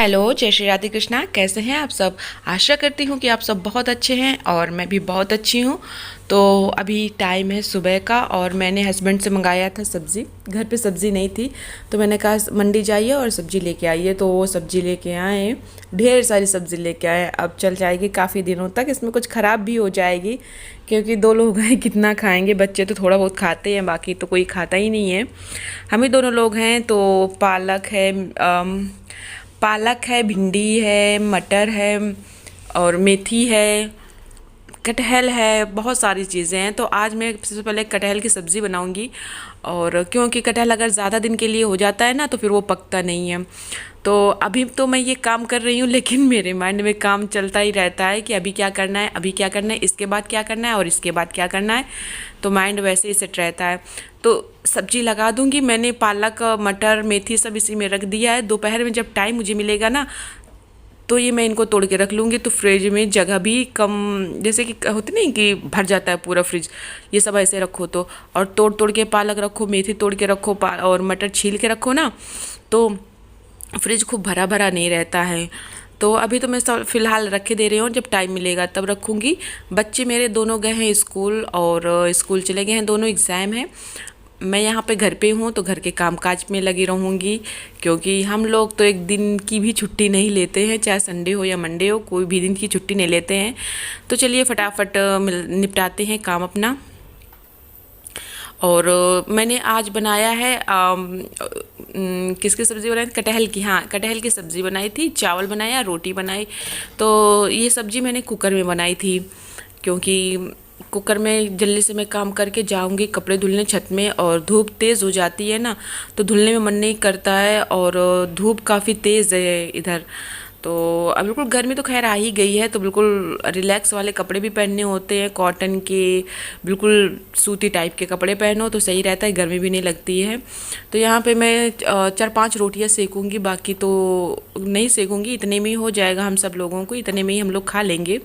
Hello, जय श्री राधे कृष्णा। कैसे हैं आप सब? आशा करती हूँ कि आप सब बहुत अच्छे हैं और मैं भी बहुत अच्छी हूँ। तो अभी टाइम है सुबह का और मैंने हस्बैंड से मंगाया था सब्ज़ी। घर पे सब्ज़ी नहीं थी तो मैंने कहा मंडी जाइए और सब्ज़ी लेके आइए। तो वो सब्ज़ी लेके आए, ढेर सारी सब्ज़ी लेके आए। अब चल जाएगी काफ़ी दिनों तक। इसमें कुछ ख़राब भी हो जाएगी क्योंकि दो लोग हैं, कितना खाएंगे। बच्चे तो थोड़ा बहुत खाते हैं, बाकी तो कोई खाता ही नहीं है। हम ही दोनों लोग हैं। तो पालक है, भिंडी है, मटर है और मेथी है, कटहल है, बहुत सारी चीज़ें हैं। तो आज मैं सबसे पहले कटहल की सब्ज़ी बनाऊंगी। और क्योंकि कटहल अगर ज़्यादा दिन के लिए हो जाता है ना तो फिर वो पकता नहीं है। तो अभी तो मैं ये काम कर रही हूँ, लेकिन मेरे माइंड में काम चलता ही रहता है कि अभी क्या करना है, अभी क्या करना है, इसके बाद क्या करना है और इसके बाद क्या करना है। तो माइंड वैसे ही सेट रहता है। तो सब्जी लगा दूंगी। मैंने पालक, मटर, मेथी सब इसी में रख दिया है। दोपहर में जब टाइम मुझे मिलेगा ना तो ये मैं इनको तोड़ के रख लूँगी। तो फ्रिज में जगह भी कम, जैसे कि होती नहीं कि भर जाता है पूरा फ्रिज, ये सब ऐसे रखो तो। और तोड़ तोड़ के पालक रखो, मेथी तोड़ के रखो, और मटर छील के रखो ना, तो फ्रिज खूब भरा भरा नहीं रहता है। तो अभी तो मैं सब फ़िलहाल रखे दे रही हूँ, जब टाइम मिलेगा तब रखूँगी। बच्चे मेरे दोनों गए हैं स्कूल और स्कूल चले गए हैं, दोनों एग्ज़ाम हैं। मैं यहाँ पे घर पे हूँ तो घर के कामकाज में लगी रहूँगी, क्योंकि हम लोग तो एक दिन की भी छुट्टी नहीं लेते हैं, चाहे संडे हो या मंडे हो, कोई भी दिन की छुट्टी नहीं लेते हैं। तो चलिए फटाफट निपटाते हैं काम अपना। और मैंने आज बनाया है किसकी सब्ज़ी बनाई थी? कटहल की। हाँ, कटहल की सब्ज़ी बनाई थी, चावल बनाया, रोटी बनाई। तो ये सब्ज़ी मैंने कुकर में बनाई थी, क्योंकि कुकर में जल्दी से मैं काम करके जाऊंगी कपड़े धुलने छत में, और धूप तेज़ हो जाती है ना तो धुलने में मन नहीं करता है। और धूप काफ़ी तेज़ है इधर। तो अब बिल्कुल गर्मी तो खैर आ ही गई है, तो बिल्कुल रिलैक्स वाले कपड़े भी पहनने होते हैं, कॉटन के, बिल्कुल सूती टाइप के कपड़े पहनो तो सही रहता है, गर्मी भी नहीं लगती है। तो यहाँ पे मैं 4-5 रोटियाँ सेकूँगी, बाकी तो नहीं सेकूँगी, इतने में ही हो जाएगा हम सब लोगों को, इतने में ही हम लोग खा लेंगे।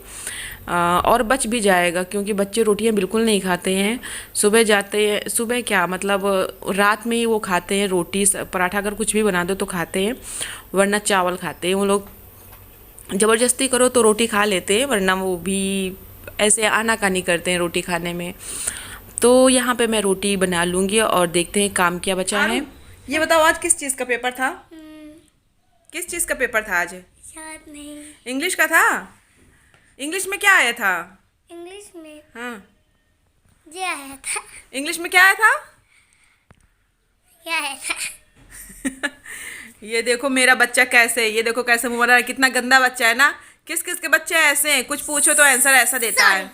और बच भी जाएगा, क्योंकि बच्चे रोटियां बिल्कुल नहीं खाते हैं। सुबह जाते हैं, सुबह क्या मतलब रात में ही वो खाते हैं रोटी पराठा, अगर कुछ भी बना दो तो खाते हैं, वरना चावल खाते हैं वो लोग। ज़बरदस्ती करो तो रोटी खा लेते हैं, वरना वो भी ऐसे आनाकानी करते हैं रोटी खाने में। तो यहाँ पे मैं रोटी बना लूँगी और देखते हैं काम क्या बचा है। ये बताओ आज किस चीज़ का पेपर था? किस चीज़ का पेपर था आज? याद नहीं। इंग्लिश का था। इंग्लिश में क्या आया था? इंग्लिश में हाँ, ये आया था। इंग्लिश में क्या आया था? ये आया था। ये देखो मेरा बच्चा कैसे, ये देखो कैसे मुंह बना रहा है, कितना गंदा बच्चा है ना। किस किस के बच्चे ऐसे हैं, कुछ पूछो तो आंसर ऐसा देता है।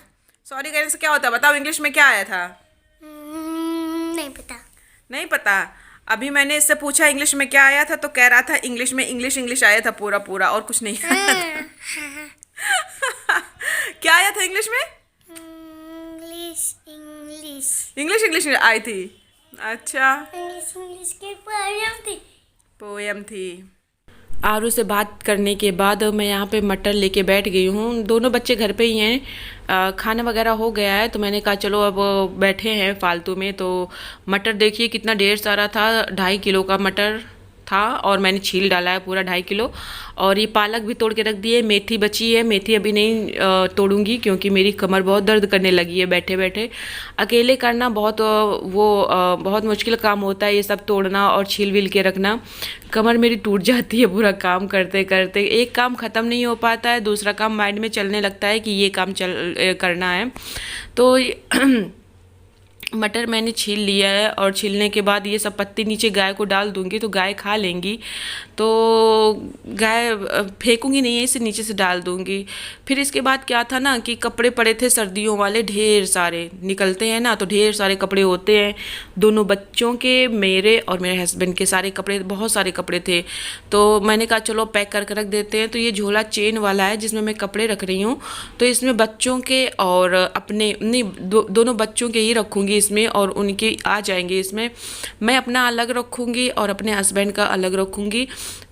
सॉरी कहने से क्या होता है? बताओ इंग्लिश में क्या आया था? नहीं पता। नहीं पता? अभी मैंने इससे पूछा इंग्लिश में क्या आया था तो कह रहा था इंग्लिश में इंग्लिश आया था पूरा पूरा, और कुछ नहीं आया था। क्या आया था इंग्लिश में? इंग्लिश आई थी। अच्छा, इंग्लिश की पोयम थी। आरू से बात करने के बाद मैं यहाँ पे मटर लेके बैठ गई हूँ। दोनों बच्चे घर पे ही हैं, खाना वगैरह हो गया है, तो मैंने कहा चलो अब बैठे हैं फालतू में। तो मटर देखिए कितना ढेर सारा था, 2.5 किलो का मटर था, और मैंने छील डाला है पूरा 2.5 किलो। और ये पालक भी तोड़ के रख दिए, मेथी बची है, मेथी अभी नहीं तोड़ूंगी क्योंकि मेरी कमर बहुत दर्द करने लगी है बैठे बैठे। अकेले करना बहुत बहुत मुश्किल काम होता है, ये सब तोड़ना और छील विल के रखना। कमर मेरी टूट जाती है पूरा काम करते करते, एक काम ख़त्म नहीं हो पाता है, दूसरा काम माइंड में चलने लगता है कि ये काम करना है। तो मटर मैंने छील लिया है, और छीलने के बाद ये सब पत्ती नीचे गाय को डाल दूंगी तो गाय खा लेंगी। तो गाय फेंकूंगी नहीं है, इसे नीचे से डाल दूंगी। फिर इसके बाद क्या था ना कि कपड़े पड़े थे सर्दियों वाले, ढेर सारे निकलते हैं ना तो ढेर सारे कपड़े होते हैं, दोनों बच्चों के, मेरे और मेरे हस्बैंड के सारे कपड़े, बहुत सारे कपड़े थे। तो मैंने कहा चलो पैक करके रख देते हैं। तो ये झोला चेन वाला है जिसमें मैं कपड़े रख रही हूँ, तो इसमें बच्चों के और अपने नहीं, दोनों बच्चों के ही रखूँगी इसमें, और उनके आ जाएंगे इसमें। मैं अपना अलग रखूँगी और अपने हस्बैंड का अलग रखूँगी,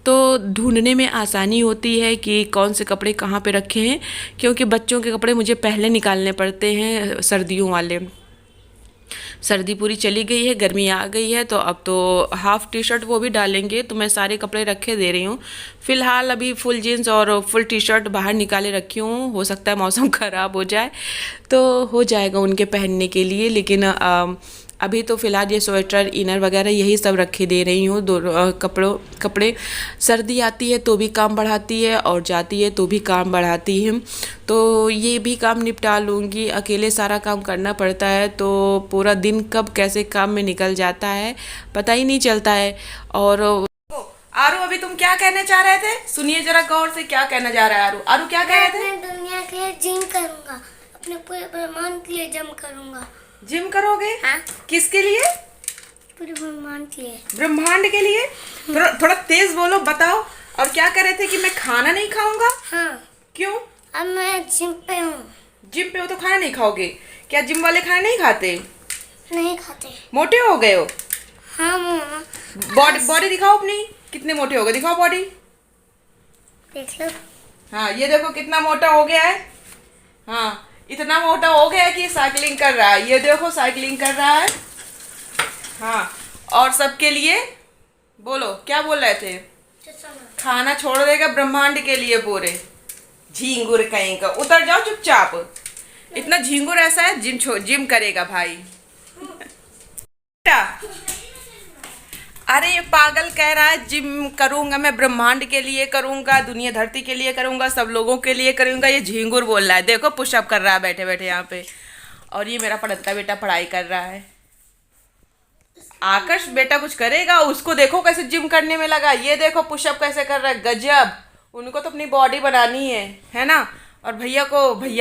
तो ढूंढने में आसानी होती है कि कौन से कपड़े कहाँ पे रखे हैं, क्योंकि बच्चों के कपड़े मुझे पहले निकालने पड़ते हैं सर्दियों वाले। सर्दी पूरी चली गई है, गर्मी आ गई है, तो अब तो हाफ टी शर्ट वो भी डालेंगे। तो मैं सारे कपड़े रखे दे रही हूँ। फिलहाल अभी फुल जीन्स और फुल टी शर्ट बाहर निकाले रखी हूँ, हो सकता है मौसम ख़राब हो जाए तो हो जाएगा उनके पहनने के लिए। लेकिन अभी तो फ़िलहाल ये स्वेटर इनर वगैरह यही सब रखे दे रही हूँ। दो कपड़े सर्दी आती है तो भी काम बढ़ाती है और जाती है तो भी काम बढ़ाती है। तो ये भी काम निपटा लूँगी। अकेले सारा काम करना पड़ता है तो पूरा दिन कब कैसे काम में निकल जाता है पता ही नहीं चलता है। और आरू, अभी तुम क्या कहना चाह रहे थे? सुनिए जरा गौर से, क्या कहना चाह रहा है आरू? आरू क्या कह रहे थे? मैं दुनिया के लिए जिम करूंगा, अपने पूरे ब्रह्मांड के लिए जिम करूंगा। जिम करोगे? हाँ, किसके लिए? पूरे ब्रह्मांड के लिए। ब्रह्मांड के लिए? थोड़ा तेज बोलो, बताओ। और क्या कह रहे थे कि मैं खाना नहीं खाऊंगा? हाँ, क्यों? अब मैं जिम पे हूँ। जिम पे हो तो खाना नहीं खाओगे? क्या जिम वाले खाना नहीं खाते? नहीं खाते। मोटे हो गए हो? हाँ मम्मा, बॉडी दिखाओ अपनी, कितने मोटे हो गए, दिखाओ बॉडी। देख लो। हाँ, ये देखो कितना मोटा हो गया है। हाँ, इतना मोटा हो गया है कि साइकिलिंग कर रहा है। ये देखो साइकिलिंग कर रहा है। हाँ, और सबके लिए बोलो, क्या बोल रहे थे? खाना छोड़ देगा ब्रह्मांड के लिए पूरे। झींगुर कहीं का, उतर जाओ चुपचाप। इतना झींगुर ऐसा है, जिम करेगा भाई। अरे ये पागल कह रहा है जिम करूंगा मैं, ब्रह्मांड के लिए करूंगा, दुनिया धरती के लिए करूंगा, सब लोगों के लिए करूंगा। ये झींगुर बोल रहा है। देखो पुशअप कर रहा है बैठे बैठे यहाँ पे। और ये मेरा पढ़ता बेटा पढ़ाई कर रहा है। आकाश बेटा कुछ करेगा, उसको देखो कैसे जिम करने में लगा। ये देखो पुशअप कैसे कर रहा है, गजब। उनको तो अपनी बॉडी बनानी है ना। और भैया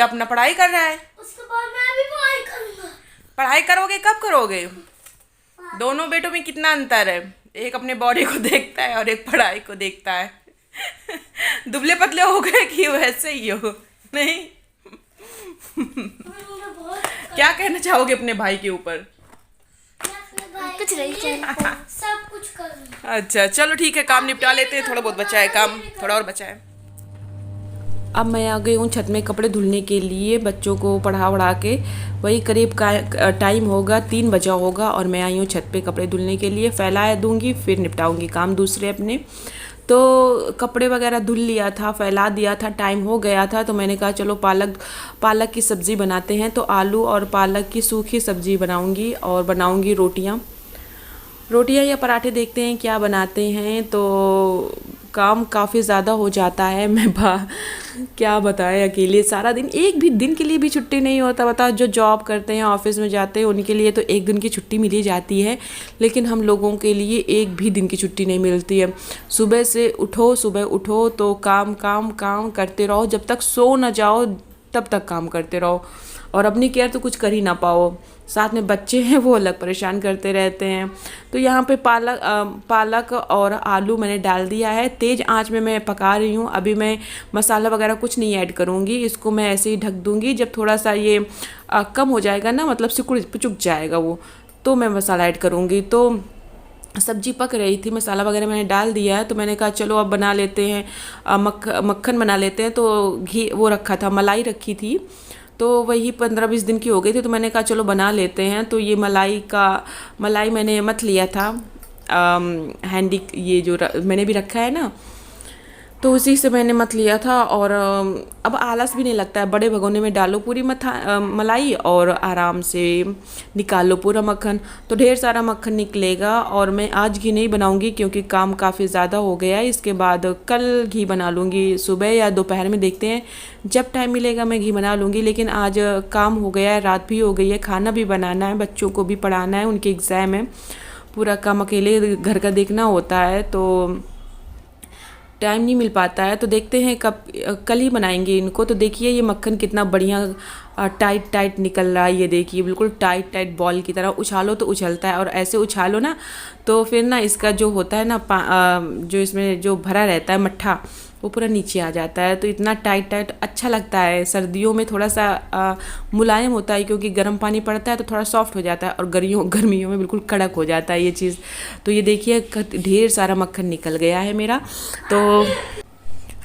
अपना पढ़ाई कर रहा है। उसके बाद मैं भी पढ़ाई करूंगा। पढ़ाई करोगे? कब करोगे? दोनों बेटों में कितना अंतर है? एक अपने बॉडी को देखता है और एक पढ़ाई को देखता है। दुबले पतले हो गए कि वैसे ही हो? नहीं। क्या कहना चाहोगे अपने भाई के ऊपर? कुछ नहीं, सब कुछ करूंगा। अच्छा चलो ठीक है, काम निपटा लेते हैं। थोड़ा बहुत बचा है काम, थोड़ा और बचा है। अब मैं आ गई हूँ छत में कपड़े धुलने के लिए, बच्चों को पढ़ा वढ़ा के। वही करीब का टाइम होगा, 3 बजा होगा, और मैं आई हूँ छत पे कपड़े धुलने के लिए। फैला दूँगी फिर निपटाऊँगी काम दूसरे अपने। तो कपड़े वगैरह धुल लिया था, फैला दिया था, टाइम हो गया था। तो मैंने कहा चलो पालक की सब्ज़ी बनाते हैं। तो आलू और पालक की सूखी सब्ज़ी बनाऊँगी और बनाऊँगी रोटियाँ या पराठे, देखते हैं क्या बनाते हैं। तो काम काफ़ी ज़्यादा हो जाता है। क्या बताएं, अकेले सारा दिन, एक भी दिन के लिए भी छुट्टी नहीं होता। बताओ, जो जॉब करते हैं, ऑफिस में जाते हैं, उनके लिए तो एक दिन की छुट्टी मिली जाती है, लेकिन हम लोगों के लिए एक भी दिन की छुट्टी नहीं मिलती है। सुबह उठो तो काम काम काम करते रहो, जब तक सो ना जाओ तब तक काम करते रहो, और अपनी केयर तो कुछ कर ही ना पाओ। साथ में बच्चे हैं, वो अलग परेशान करते रहते हैं। तो यहाँ पे पालक और आलू मैंने डाल दिया है। तेज़ आंच में मैं पका रही हूँ। अभी मैं मसाला वगैरह कुछ नहीं ऐड करूँगी, इसको मैं ऐसे ही ढक दूँगी। जब थोड़ा सा ये कम हो जाएगा ना, मतलब चुक जाएगा वो, तो मैं मसाला ऐड करूँगी। तो सब्जी पक रही थी, मसाला वगैरह मैंने डाल दिया है। तो मैंने कहा चलो अब बना लेते हैं, मक्खन बना लेते हैं। तो घी वो रखा था, मलाई रखी थी, तो वही 15-20 दिन की हो गई थी। तो मैंने कहा चलो बना लेते हैं। तो ये मलाई मैंने मथ लिया था, हैंडी, ये जो मैंने भी रखा है ना, तो उसी से मैंने मथ लिया था। और अब आलस भी नहीं लगता है। बड़े भगोने में डालो पूरी मलाई और आराम से निकाल लो पूरा मक्खन, तो ढेर सारा मक्खन निकलेगा। और मैं आज घी नहीं बनाऊंगी क्योंकि काम काफ़ी ज़्यादा हो गया है। इसके बाद कल घी बना लूँगी, सुबह या दोपहर में, देखते हैं जब टाइम मिलेगा मैं घी बना लूँगी। लेकिन आज काम हो गया है, रात भी हो गई है, खाना भी बनाना है, बच्चों को भी पढ़ाना है, उनके एग्ज़ाम है, पूरा काम अकेले घर का देखना होता है, तो टाइम नहीं मिल पाता है। तो देखते हैं कल ही बनाएंगे इनको। तो देखिए ये मक्खन कितना बढ़िया टाइट निकल रहा है। ये देखिए बिल्कुल टाइट बॉल की तरह, उछालो तो उछलता है, और ऐसे उछालो ना तो फिर ना इसका जो होता है ना, जो इसमें जो भरा रहता है मट्ठा, वो पूरा नीचे आ जाता है। तो इतना टाइट अच्छा लगता है। सर्दियों में थोड़ा सा मुलायम होता है क्योंकि गर्म पानी पड़ता है, तो थोड़ा सॉफ्ट हो जाता है, और गर्मियों में बिल्कुल कड़क हो जाता है ये चीज़। तो ये देखिए ढेर सारा मक्खन निकल गया है मेरा। तो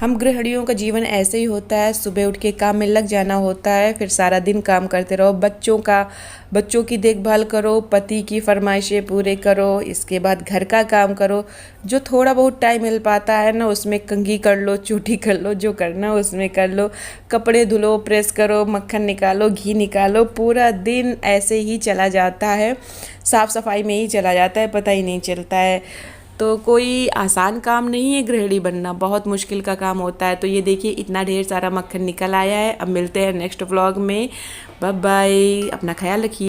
हम गृहिणियों का जीवन ऐसे ही होता है, सुबह उठ के काम में लग जाना होता है, फिर सारा दिन काम करते रहो, बच्चों की देखभाल करो, पति की फरमाइशें पूरे करो, इसके बाद घर का काम करो। जो थोड़ा बहुत टाइम मिल पाता है ना, उसमें कंघी कर लो, चूटी कर लो, जो करना है उसमें कर लो, कपड़े धुलो, प्रेस करो, मक्खन निकालो, घी निकालो, पूरा दिन ऐसे ही चला जाता है, साफ़ सफाई में ही चला जाता है, पता ही नहीं चलता है। तो कोई आसान काम नहीं है गृहिणी बनना, बहुत मुश्किल का काम होता है। तो ये देखिए इतना ढेर सारा मक्खन निकल आया है। अब मिलते हैं नेक्स्ट व्लॉग में। बाय बाय, अपना ख्याल रखिए।